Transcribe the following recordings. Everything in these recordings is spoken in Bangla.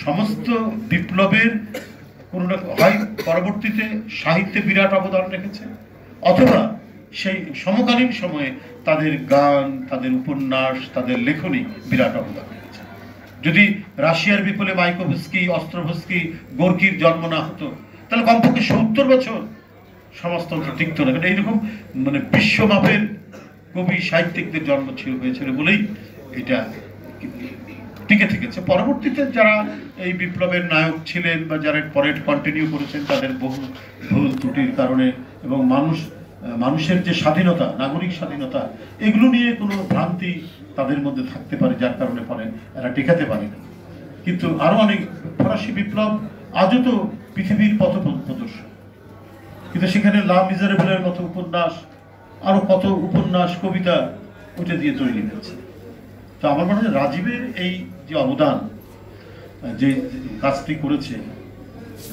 সমস্ত বিপ্লবের কোনো না হয় পরবর্তীতে সাহিত্যে বিরাট অবদান রেখেছে, অথবা সেই সমকালীন সময়ে তাদের গান, তাদের উপন্যাস, তাদের লেখনী বিরাট অবদান রেখেছে। যদি রাশিয়ার বিপ্লবে মাইকোভস্কি, অস্ত্রোভস্কি, গোর্কির জন্ম না হতো, তাহলে কমপক্ষে 70 বছর সমাজতন্ত্র টিকত না। কারণ এইরকম মানে বিশ্বমাপের কবি সাহিত্যিকদের জন্ম হয়েছিল বলেই এটা টিকে থেকেছে। পরবর্তীতে যারা এই বিপ্লবের নায়ক ছিলেন বা যারা পরে কন্টিনিউ করেছেন, তাদের বহু ভুল ত্রুটির কারণে এবং মানুষের যে স্বাধীনতা, নাগরিক স্বাধীনতা, এগুলো নিয়ে কোনো ভ্রান্তি তাদের মধ্যে থাকতে পারে, যার কারণে পরে এরা টেকাতে পারে না। কিন্তু আরো অনেক, ফরাসি বিপ্লব আজও তো পৃথিবীর পথ প্রদর্শক, কিন্তু সেখানে লা মিজারেবলের মতো উপন্যাস, আরো কত উপন্যাস, কবিতা ওটা দিয়ে তৈরি হয়েছে। তো আমার মনে হয় রাজীবের এই যে অবদান, যে কাজটি করেছে,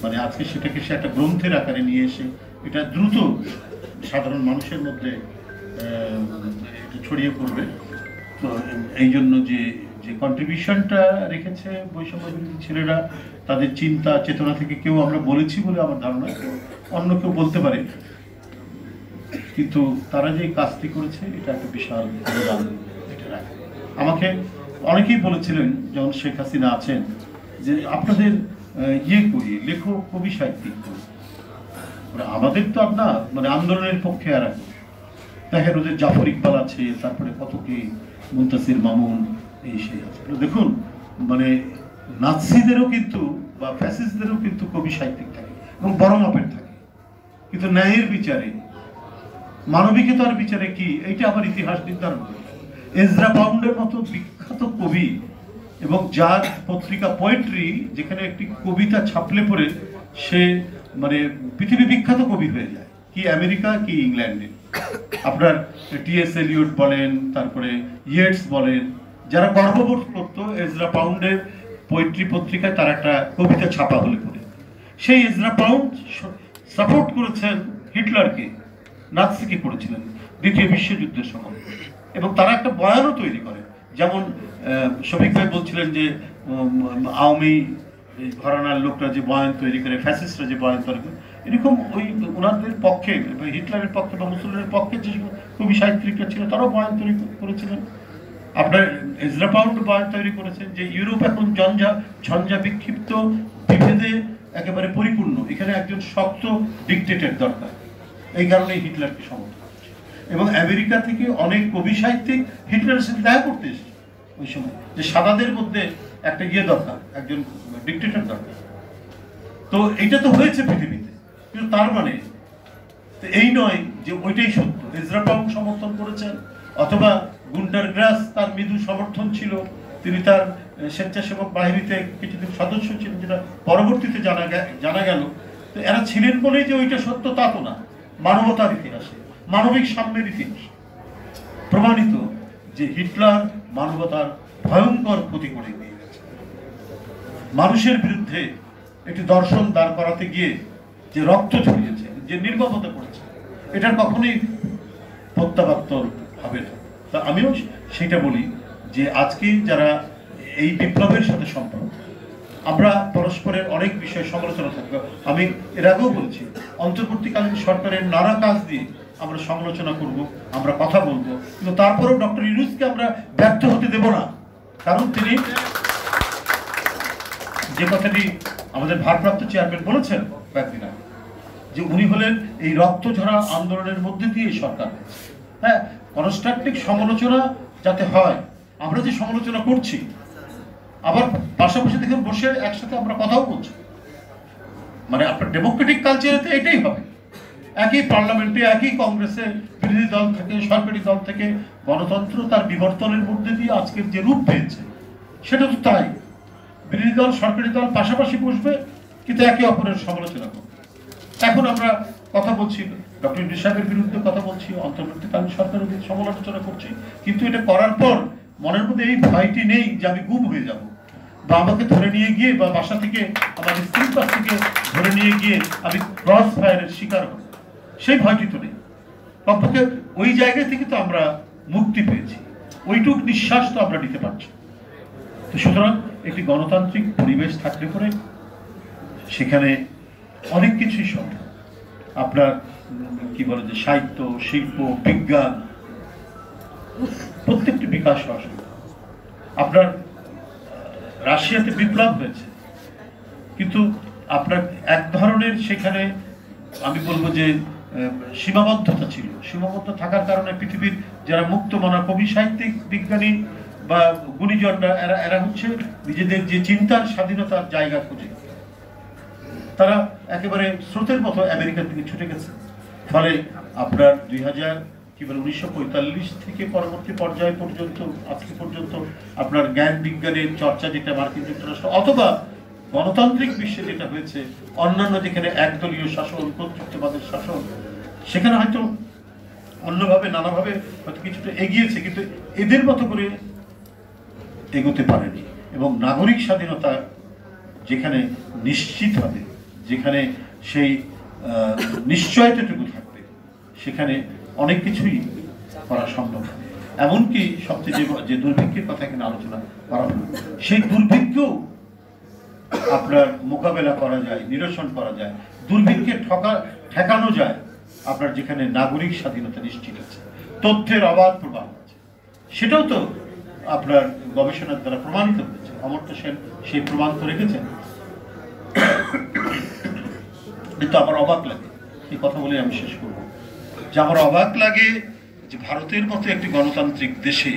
মানে আজকে সেটাকে সে একটা গ্রন্থের আকারে নিয়ে এসে এটা দ্রুত সাধারণ মানুষের মধ্যে এটা ছড়িয়ে পড়বে। তো এই জন্য যে কন্ট্রিবিউশনটা রেখেছে বৈষম্য বিরোধী ছেলেরা, তাদের চিন্তা চেতনা থেকে কেউ আমরা বলেছি বলে আমার ধারণা, অন্য কেউ বলতে পারে, কিন্তু তারা যে কাজটি করেছে এটা একটা বিশাল অবদান এটা রাখে। আমাকে অনেকেই বলেছিলেন যখন শেখ হাসিনা আছেন যে আপনাদের করি, লেখক, কবি, সাহিত্যিক করি। আমাদের তো আপনার মানে আন্দোলনের পক্ষে আর দেখেন, ওদের জাফর ইকবাল আছে, তারপরে কত কি মুনতাসির মামুন, এই সেই আছে। দেখুন মানে নাৎসিদেরও কিন্তু বা ফ্যাসিস্টদেরও কিন্তু কবি সাহিত্যিক থাকে এবং বড় মাপের থাকে, কিন্তু ন্যায়ের বিচারে, মানবিকতার বিচারে কি, এইটা আবার ইতিহাস নির্ধারণ করে। এজরা পাউন্ডের মতো বিখ্যাত কবি, এবং যার পত্রিকা পোয়েট্রি, যেখানে একটি কবিতা ছাপলে পরে সে মানে পৃথিবী বিখ্যাত কবি হয়ে যায়, কি আমেরিকা কি ইংল্যান্ডে। আপনার টি.এস. এলিয়ট বলেন, তারপরে ইয়েটস বলেন, যারা গর্ববোধ করতো এজরা পাউন্ডের পোয়েট্রি পত্রিকায় তার একটা কবিতা ছাপা হলে পরে, সেই এজরা পাউন্ড সাপোর্ট করেছেন হিটলারকে, নাৎসিকে করেছিলেন দ্বিতীয় বিশ্বযুদ্ধের সময়, এবং তারা একটা বয়ানও তৈরি করে। যেমন শফিক ভাই বলছিলেন যে আওয়ামী ঘরানার লোকরা যে বয়ান তৈরি করে, ফ্যাসিস্টরা যে বয়ান তৈরি করে, এরকম ওই ওনাদের পক্ষে, হিটলারের পক্ষে বা মুসলিমের পক্ষে যে কবি সাহিত্যিকরা ছিল তারাও বয়ান তৈরি করেছিলেন। আপনার এজরা পাউন্ড বয়ান তৈরি করেছেন যে ইউরোপ এখন ঝঞ্ঝা বিক্ষিপ্ত, বিভেদে একেবারে পরিপূর্ণ, এখানে একজন শক্ত ডিক্টেটর দরকার, এই কারণেই হিটলারকে সমর্থন করছে। এবং আমেরিকা থেকে অনেক কবি সাহিত্যিক হিটলারের সাথে দেখা করতে এসেছে ওই সময়, যে সাদাদের মধ্যে একটা দরকার, একজন ডিক্টেটর দরকার। তো এইটা তো হয়েছে পৃথিবীতে, কিন্তু তার মানে এই নয় যে ওইটাই সত্য। এজরা পাউন্ড সমর্থন করেছেন, অথবা গুন্টার গ্রাস তার মৃদু সমর্থন ছিল, তিনি তার স্বেচ্ছাসেবক বাহিনীতে কিছুদিন সদস্য ছিলেন, যেটা পরবর্তীতে জানা গেল। তো এরা ছিলেন বলেই যে ওইটা সত্য তা তো না। মানবতার ইতিহাসে, মানবিক সাম্যের ইতিহাসে প্রমাণিত যে হিটলার মানবতার ভয়ঙ্কর ক্ষতি করে নিয়ে গেছে। মানুষের বিরুদ্ধে একটি দর্শন দাঁড় করাতে গিয়ে যে রক্ত ঝরিয়েছে, যে নির্মমতা করেছে, এটার কখনোই প্রত্যাবর্তন হবে না। তা আমিও সেটা বলি যে আজকে যারা এই বিপ্লবের সাথে সম্পর্ক, আমরা পরস্পরের অনেক বিষয়ে সমালোচনা থাকবে। আমি এর আগেও বলছি, অন্তর্বর্তীকালীন সরকারের নানা কাজ দিয়ে আমরা সমালোচনা করব, আমরা কথা বলবো, কিন্তু তারপরেও ডক্টর ইউনূসকে আমরা ব্যর্থ হতে দেব না। কারণ তিনি যে কথাটি আমাদের ভারপ্রাপ্ত চেয়ারম্যান বলেছেন কয়েকদিন আগে, যে উনি হলেন এই রক্ত ঝরা আন্দোলনের মধ্যে দিয়ে সরকার। হ্যাঁ, কনস্ট্রাকটিভ সমালোচনা যাতে হয়, আমরা যে সমালোচনা করছি আবার পাশাপাশি দেখে বসে একসাথে আমরা কথাও বলছি, মানে আপনার ডেমোক্রেটিক কালচারেতে এটাই হবে। একই পার্লামেন্টে, একই কংগ্রেসে বিরোধী দল থেকে সরকারি দল থেকে গণতন্ত্র তার বিবর্তনের মধ্যে দিয়ে আজকের যে রূপ পেয়েছে, সেটা তো তাই। বিরোধী দল সরকারি দল পাশাপাশি বসবে, কিন্তু একে অপরের সমালোচনা করবে। এখন আমরা কথা বলছি, ডক্টর ইউনূস সাহেবের বিরুদ্ধে কথা বলছি, অন্তর্বর্তীকালীন সরকারের বিরুদ্ধে সমালোচনা করছি, কিন্তু এটা করার পর মনের মধ্যে এই ভয়টি নেই যে আমি গুম হয়ে যাব, বা আমাকে ধরে নিয়ে গিয়ে, বা বাসা থেকে আমার স্ত্রীর কাছ থেকে ধরে নিয়ে গিয়ে আমি ক্রস ফায়ারের শিকার হব, সেই ভয়টি তো নেই। কমপক্ষে ওই জায়গা থেকে তো আমরা মুক্তি পেয়েছি, ওইটুক নিঃশ্বাস তো আমরা নিতে পারছি। তো সুতরাং একটি গণতান্ত্রিক পরিবেশ থাকলে পরে সেখানে অনেক কিছুই সম্ভব। আপনার কি বলে যে সাহিত্য, শিল্প, বিজ্ঞান প্রত্যেকটি বিকাশ হওয়া সম্ভব। আপনার রাশিয়াতে বিপ্লব হয়েছে, কিন্তু আপনার এক ধরনের সেখানে আমি বলবো যে সীমাবদ্ধতা ছিল। সীমাবদ্ধ থাকার কারণে পৃথিবীর যারা মুক্তমনা কবি, সাহিত্যিক, বিজ্ঞানী বা গুণীজনরা এরা হচ্ছে নিজেদের যে চিন্তার স্বাধীনতার জায়গা খুঁজে তারা একেবারে স্রোতের মতো আমেরিকার দিকে ছুটে গেছে। ফলে আপনার 1945 থেকে পরবর্তী পর্যায় পর্যন্ত আজকে পর্যন্ত আপনার জ্ঞান বিজ্ঞানের চর্চা যেটা মার্কিন যুক্তরাষ্ট্র অথবা গণতান্ত্রিক বিশ্বে যেটা হয়েছে, অন্যান্য যেখানে একদলীয় শাসন, কর্তৃত্ববাদের শাসন, সেখানে হয়তো অন্যভাবে নানাভাবে হয়তো কিছুটা এগিয়েছে, কিন্তু এদের মতো করে এগোতে পারেনি। এবং নাগরিক স্বাধীনতা যেখানে নিশ্চিত হবে, যেখানে সেই নিশ্চয়তাটুকু থাকবে, সেখানে অনেক কিছুই করা সম্ভব। এমনকি সবচেয়ে যে দুর্ভিক্ষের কথা এখানে আলোচনা করা হলো, সেই দুর্ভিক্ষও আপনার মোকাবেলা করা যায়, নিরসন করা যায়, দুর্ভিক্ষে ঠেকানো যায় আপনার যেখানে নাগরিক স্বাধীনতা নিশ্চিত আছে, তথ্যের অবাধ প্রবাহ আছে। সেটাও তো আপনার গবেষণার দ্বারা প্রমাণিত হয়েছে। অমর্ত্য সেন সেই প্রমাণ তো রেখেছেন। কিন্তু আমার অবাক লাগে, এই কথা বলে আমি শেষ করব, যে আমার অবাক লাগে যে ভারতের মতো একটি গণতান্ত্রিক দেশে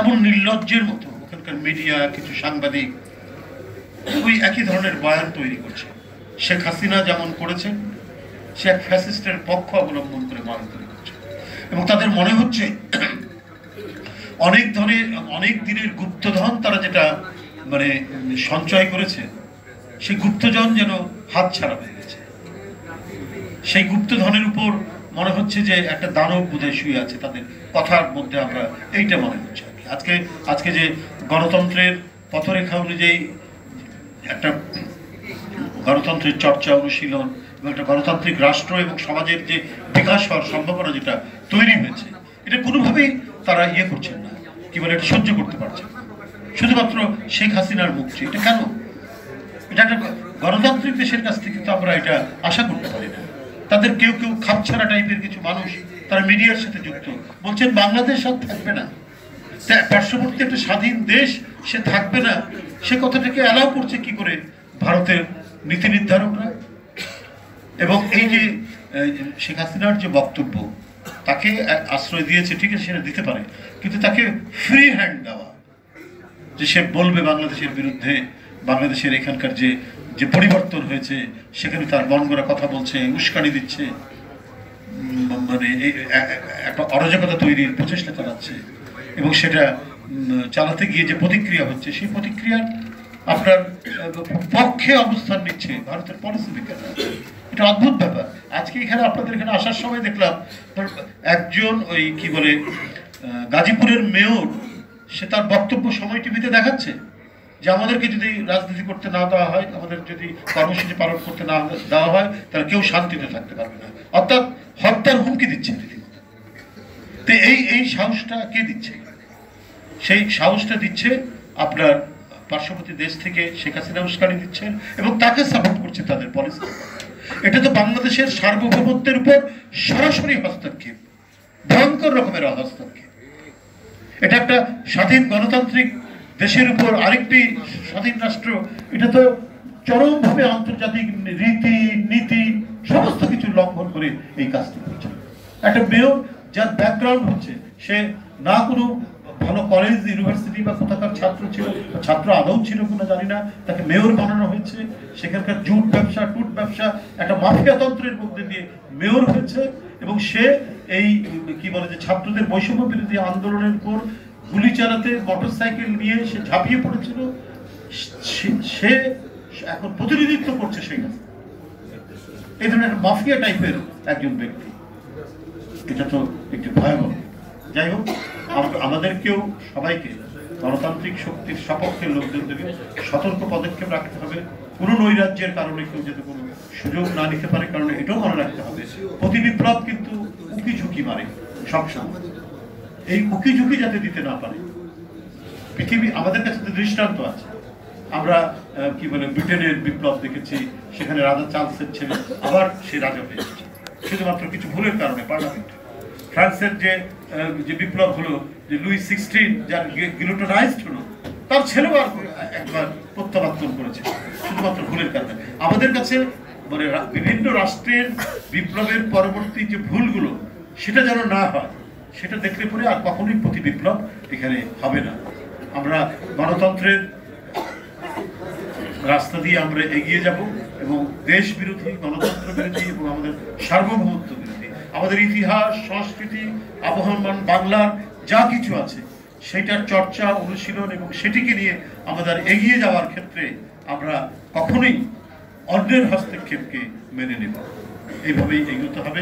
এমন নির্লজ্জের মতো ওখানকার মিডিয়া, কিছু সাংবাদিক ওই একই ধরনের বয়ান তৈরি করছে। শেখ হাসিনা যেমন করেছেন, সে এক ফ্যাসিস্টের পক্ষ অবলম্বন করে বয়ান তৈরি করছে, এবং তাদের মনে হচ্ছে অনেক দিনের গুপ্তধন তারা যেটা মানে সঞ্চয় করেছে, সেই গুপ্তধন যেন হাতছাড়া হয়ে গেছে। সেই গুপ্তধনের উপর মনে হচ্ছে যে একটা দানব বোধহয় শুয়ে আছে তাদের কথার মধ্যে, আমরা এইটা মনে হচ্ছে। আজকে যে গণতন্ত্রের পথরেখা অনুযায়ী একটা গণতন্ত্রের চর্চা, অনুশীলন এবং একটা গণতান্ত্রিক রাষ্ট্র এবং সমাজের যে বিকাশ হওয়ার সম্ভাবনা যেটা তৈরি হয়েছে, এটা কোনোভাবেই তারা করছেন না, কি বলে, এটা সহ্য করতে পারছে না। শুধুমাত্র শেখ হাসিনার মুক্তি, এটা কেন? এটা একটা গণতান্ত্রিক দেশের কাছ থেকে তো আমরা এটা আশা করতে পারি না। তাদের কেউ খাপছাড়া টাইপের কিছু মানুষ তারা মিডিয়ার সাথে যুক্ত, বলছেন বাংলাদেশ আর থাকবে না, পার্শ্ববর্তী একটা স্বাধীন দেশ সে থাকবে না। সে কথাটাকে অ্যালাউ করছে কি করে ভারতের নীতি নির্ধারকরা? এবং এই যে শেখ হাসিনার যে বক্তব্য, তাকে আশ্রয় দিয়েছে, ঠিক আছে, সেটা দিতে পারে, কিন্তু তাকে ফ্রি হ্যান্ড দেওয়া, যে সে বলবে বাংলাদেশের বিরুদ্ধে, বাংলাদেশের এখানকার যে পরিবর্তন হয়েছে সেখানে তার মন গড়া কথা বলছে, উস্কানি দিচ্ছে, মানে একটা অরাজকতা তৈরির প্রচেষ্টা চালাচ্ছে, এবং সেটা চালাতে গিয়ে যে প্রতিক্রিয়া হচ্ছে, সেই প্রতিক্রিয়ার আপনার পক্ষে অবস্থান নিচ্ছে ভারতের পলিসি মেকাররা। এটা অদ্ভুত ব্যাপার। আজকে এখানে আপনাদের এখানে আসার সময় দেখলাম একজন ওই কি বলে গাজীপুরের মেয়র, সে তার বক্তব্য সময় টিভিতে দেখাচ্ছে যে আমাদেরকে যদি রাজনীতি করতে না দেওয়া হয়, আমাদের যদি কর্মসূচি পালন করতে না দেওয়া হয়, তাহলে কেউ শান্তিতে থাকতে পারবে না, অর্থাৎ হত্যার হুমকি দিচ্ছে রীতিমতো। তো এই সাহসটা কে দিচ্ছে? সেই সাহসটা দিচ্ছে আপনার পার্শ্ববর্তী দেশ থেকে শেখ হাসিনা উস্কানি দিচ্ছেন এবং তাকে সাপোর্ট করছে তাদের পলিসি। এটা তো বাংলাদেশের সার্বভৌমত্বের উপর সরাসরি হস্তক্ষেপ, ভয়ঙ্কর রকমের হস্তক্ষেপ। এটা একটা স্বাধীন গণতান্ত্রিক দেশের উপর আরেকটি স্বাধীন রাষ্ট্র, এটা তো চরমভাবে আন্তর্জাতিক রীতি নীতি সমস্ত কিছু লঙ্ঘন করে এই কাজটি করছে। একটা মেয়র যার ব্যাকগ্রাউন্ড হচ্ছে, সে না কোনো ভালো কলেজ, ইউনিভার্সিটি বা কোথাকার ছাত্র ছিল, ছাত্র আদৌ ছিল কিনা জানি না, তাকে মেয়র বানানো হয়েছে। সেখানকার জুট ব্যবসা, টুট ব্যবসা, একটা মাফিয়া তন্ত্রের মধ্যে দিয়ে মেয়র হয়েছে, এবং সে এই কি বলে যে ছাত্রদের বৈষম্য বিরোধী আন্দোলনের উপর গুলি চালাতে মোটর সাইকেল নিয়ে সে ঝাঁপিয়ে পড়েছিল। সে এখন প্রতিনিধিত্ব করছে সেই কাছে। এই ধরনের মাফিয়া টাইপের একজন ব্যক্তি, এটা তো একটু ভয়াবহ। যাই হোক, আমাদেরকেও সবাইকে গণতান্ত্রিক শক্তির সপক্ষের লোকজনদেরকে সতর্ক পদক্ষেপ রাখতে হবে। কোনো নৈরাজ্যের কারণে কেউ যাতে কোনো সুযোগ না নিতে পারে, কারণ এটাও মনে রাখতে হবে প্রতি বিপ্লব কিন্তু উকি ঝুঁকি মারে সবসময়। এই উকি ঝুঁকি যাতে দিতে না পারে, পৃথিবী আমাদের কাছে তো দৃষ্টান্ত আছে। আমরা কি বলে ব্রিটেনের বিপ্লব দেখেছি, সেখানে রাজা চার্লসের ছেলে আবার সে রাজা হয়ে এসেছে শুধুমাত্র কিছু ভুলের কারণে পার্লামেন্টে। ফ্রান্সের যে বিপ্লব হলো, যে লুই 16 যার গিলোটিনাইজড হলো, তার ছেলেও একবার প্রত্যাবর্তন করেছে শুধুমাত্র ভুলের কারণে। আমাদের কাছে মানে বিভিন্ন রাষ্ট্রের বিপ্লবের পরবর্তী যে ভুলগুলো, সেটা যেন না হয়, সেটা দেখলে পরে আর কখনোই প্রতি বিপ্লব এখানে হবে না। আমরা গণতন্ত্রের রাস্তা দিয়ে আমরা এগিয়ে যাব এবং দেশ বিরোধী, গণতন্ত্র বিরোধী এবং আমাদের সার্বভৌমত্ব বিরোধী, আমাদের ইতিহাস, সংস্কৃতি, আবহমান বাংলার যা কিছু আছে সেটার চর্চা, অনুশীলন এবং সেটিকে নিয়ে আমাদের এগিয়ে যাওয়ার ক্ষেত্রে আমরা কখনোই অন্যের হস্তক্ষেপকে মেনে নেব। এইভাবেই এগোতে হবে।